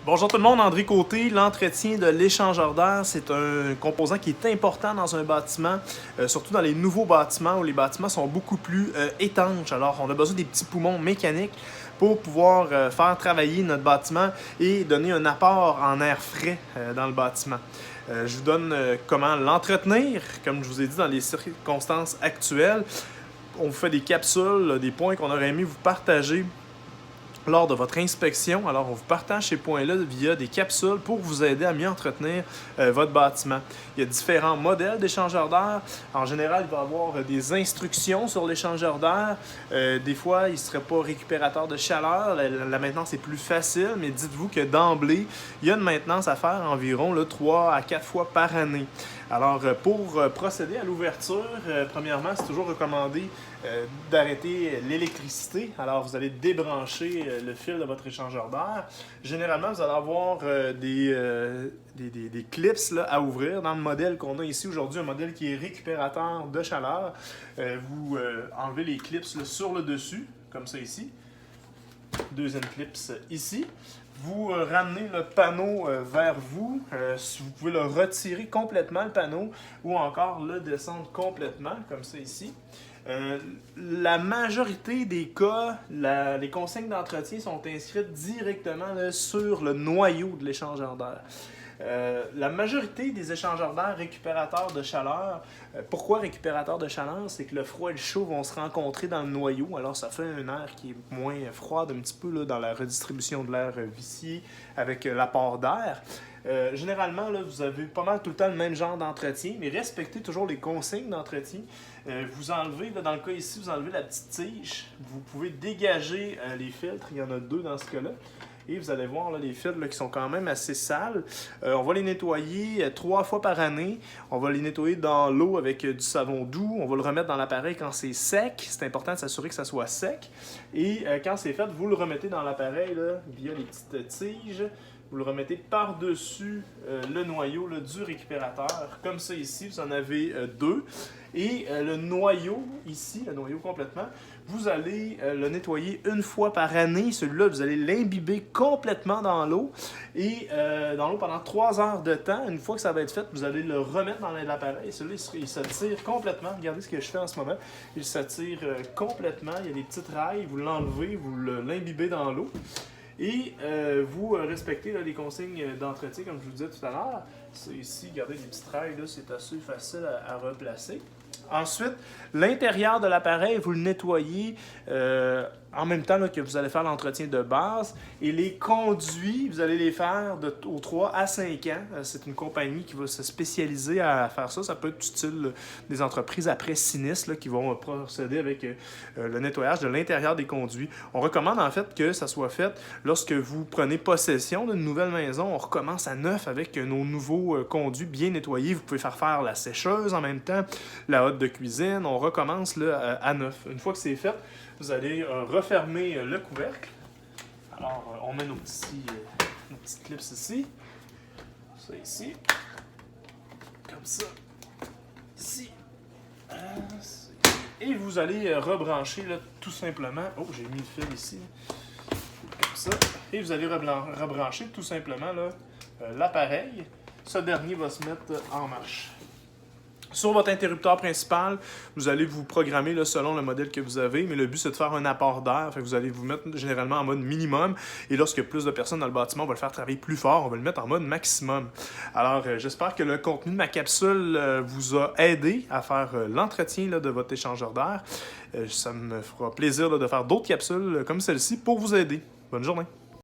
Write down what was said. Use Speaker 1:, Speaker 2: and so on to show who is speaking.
Speaker 1: Bonjour tout le monde, André Côté. L'entretien de l'échangeur d'air, c'est un composant qui est important dans un bâtiment, surtout dans les nouveaux bâtiments où les bâtiments sont beaucoup plus étanches. Alors, on a besoin des petits poumons mécaniques pour pouvoir faire travailler notre bâtiment et donner un apport en air frais dans le bâtiment. Je vous donne comment l'entretenir, comme je vous ai dit dans les circonstances actuelles. On vous fait des capsules, des points qu'on aurait aimé vous partager lors de votre inspection. Alors, on vous partage ces points-là via des capsules pour vous aider à mieux entretenir votre bâtiment. Il y a différents modèles d'échangeurs d'air. En général, il va y avoir des instructions sur l'échangeur d'air. Des fois, il ne serait pas récupérateur de chaleur. La maintenance est plus facile, mais dites-vous que d'emblée, il y a une maintenance à faire environ 3 à 4 fois par année. Alors, pour procéder à l'ouverture, premièrement, c'est toujours recommandé d'arrêter l'électricité. Alors, vous allez débrancher le fil de votre échangeur d'air. Généralement, vous allez avoir des clips là, à ouvrir. Dans le modèle qu'on a ici aujourd'hui, un modèle qui est récupérateur de chaleur, vous enlevez les clips là, sur le dessus, comme ça ici. Deuxième clips ici. Vous ramenez le panneau vers vous. Vous pouvez le retirer complètement, le panneau, ou encore le descendre complètement, comme ça ici. La majorité des cas, les consignes d'entretien sont inscrites directement là, sur le noyau de l'échangeur d'air. La majorité des échangeurs d'air récupérateurs de chaleur, pourquoi récupérateurs de chaleur? C'est que le froid et le chaud vont se rencontrer dans le noyau, alors ça fait un air qui est moins froid un petit peu là, dans la redistribution de l'air vicié avec l'apport d'air. Généralement, là, vous avez pas mal tout le temps le même genre d'entretien, mais respectez toujours les consignes d'entretien. Vous enlevez, là, dans le cas ici, vous enlevez la petite tige. Vous pouvez dégager les filtres, il y en a 2 dans ce cas-là. Et vous allez voir là, les filtres là, qui sont quand même assez sales. On va les nettoyer 3 fois par année. On va les nettoyer dans l'eau avec du savon doux. On va le remettre dans l'appareil quand c'est sec. C'est important de s'assurer que ça soit sec. Et quand c'est fait, vous le remettez dans l'appareil là, via les petites tiges. Vous le remettez par-dessus le noyau là, du récupérateur. Comme ça ici, vous en avez 2. Et le noyau ici, le noyau complètement, vous allez le nettoyer 1 fois par année. Celui-là, vous allez l'imbiber complètement dans l'eau. Et dans l'eau pendant 3 heures de temps. Une fois que ça va être fait, vous allez le remettre dans l'appareil. Celui-là, il se tire complètement. Regardez ce que je fais en ce moment. Il se tire complètement. Il y a des petites rails. Vous l'enlevez, vous l'imbibez dans l'eau. Et vous respectez là, les consignes d'entretien, comme je vous disais tout à l'heure. C'est ici, regardez les petites rails, c'est assez facile à replacer. Ensuite, l'intérieur de l'appareil, vous le nettoyez en même temps là, que vous allez faire l'entretien de base. Et les conduits, vous allez les faire aux 3 à 5 ans. C'est une compagnie qui va se spécialiser à faire ça. Ça peut être utile des entreprises après sinistre là, qui vont procéder avec le nettoyage de l'intérieur des conduits. On recommande en fait que ça soit fait lorsque vous prenez possession d'une nouvelle maison. On recommence à neuf avec nos nouveaux conduits bien nettoyés. Vous pouvez faire la sécheuse en même temps, la hotte de cuisine. On recommence là, à neuf. Une fois que c'est fait, vous allez refermer le couvercle. Alors, on met nos petites clips ici. Ça ici. Comme ça. Ici. Et vous allez rebrancher là, tout simplement. Oh, j'ai mis le fil ici. Comme ça. Et vous allez rebrancher tout simplement là, l'appareil. Ce dernier va se mettre en marche. Sur votre interrupteur principal, vous allez vous programmer là, selon le modèle que vous avez, mais le but c'est de faire un apport d'air. Vous allez vous mettre généralement en mode minimum, et lorsque plus de personnes dans le bâtiment, on va le faire travailler plus fort, on va le mettre en mode maximum. Alors j'espère que le contenu de ma capsule vous a aidé à faire l'entretien là, de votre échangeur d'air. Ça me fera plaisir là, de faire d'autres capsules comme celle-ci pour vous aider. Bonne journée!